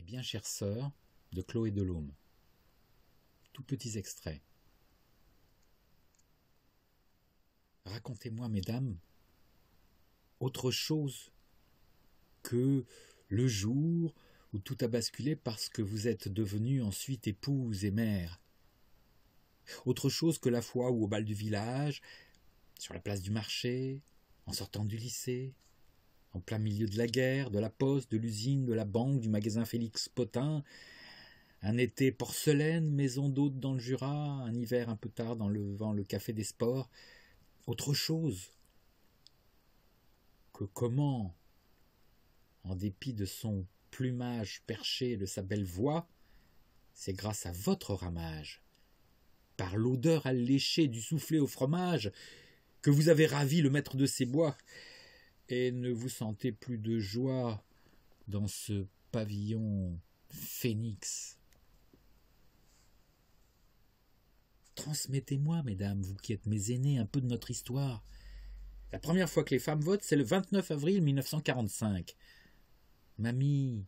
bien chère sœur de Chloé Delhomme. Tout petits extraits. Racontez-moi, mesdames, autre chose que le jour où tout a basculé parce que vous êtes devenues ensuite épouse et mère. Autre chose que la fois où au bal du village, sur la place du marché, en sortant du lycée, en plein milieu de la guerre, de la poste, de l'usine, de la banque, du magasin Félix Potin, un été porcelaine, maison d'hôte dans le Jura, un hiver un peu tard dans le vent, le café des sports. Autre chose que comment, en dépit de son plumage perché et de sa belle voix, c'est grâce à votre ramage, par l'odeur alléchée du soufflé au fromage, que vous avez ravi le maître de ces bois, et ne vous sentez plus de joie dans ce pavillon phénix. Transmettez-moi, mesdames, vous qui êtes mes aînés, un peu de notre histoire. La première fois que les femmes votent, c'est le 29 avril 1945. Mamie,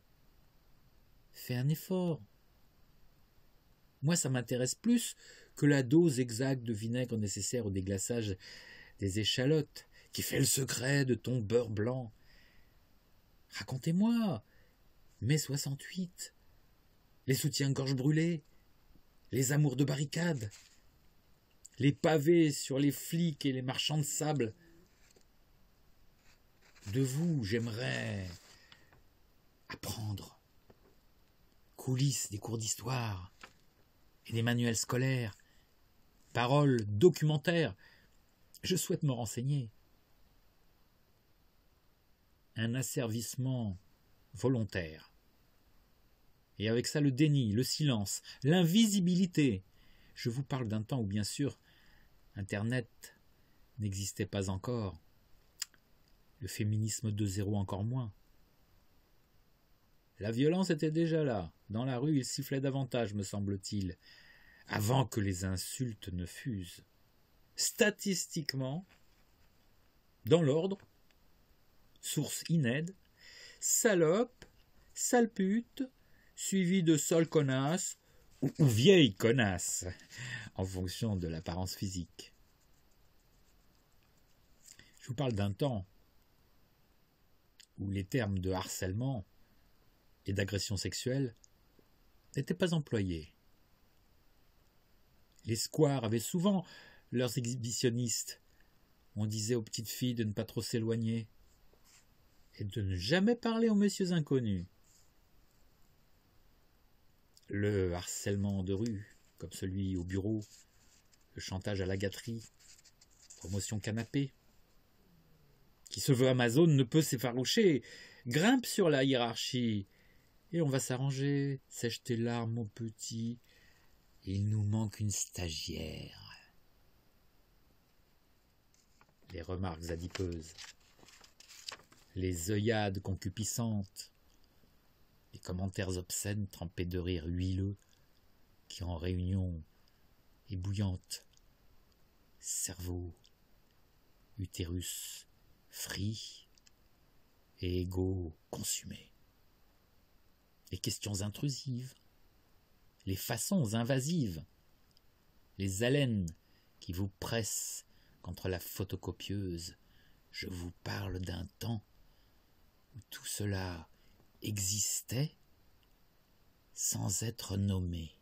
fais un effort. Moi, ça m'intéresse plus que la dose exacte de vinaigre nécessaire au déglaçage des échalotes, qui fait le secret de ton beurre blanc. Racontez-moi, mai 68, les soutiens-gorge brûlés, les amours de barricades, les pavés sur les flics et les marchands de sable. De vous, j'aimerais apprendre. Coulisses des cours d'histoire et des manuels scolaires, paroles, documentaires. Je souhaite me renseigner. Un asservissement volontaire. Et avec ça le déni, le silence, l'invisibilité. Je vous parle d'un temps où, bien sûr, Internet n'existait pas encore. Le féminisme 2.0 encore moins. La violence était déjà là. Dans la rue, il sifflait davantage, me semble-t-il, avant que les insultes ne fusent. Statistiquement, dans l'ordre, source INED, salope, sale pute, suivi de sale connasse ou vieille connasse, en fonction de l'apparence physique. Je vous parle d'un temps où les termes de harcèlement et d'agression sexuelle n'étaient pas employés. Les squares avaient souvent leurs exhibitionnistes. On disait aux petites filles de ne pas trop s'éloigner et de ne jamais parler aux messieurs inconnus. Le harcèlement de rue, comme celui au bureau, le chantage à la gâterie, promotion canapé, qui se veut Amazon ne peut s'effaroucher, grimpe sur la hiérarchie, et on va s'arranger, sèche tes larmes mon petit, il nous manque une stagiaire. Les remarques adipeuses, les œillades concupiscentes, les commentaires obscènes trempés de rire huileux, qui en réunion ébouillante, cerveau, utérus frit et ego consumé. Les questions intrusives, les façons invasives, les haleines qui vous pressent contre la photocopieuse. Je vous parle d'un temps où tout cela existait sans être nommé.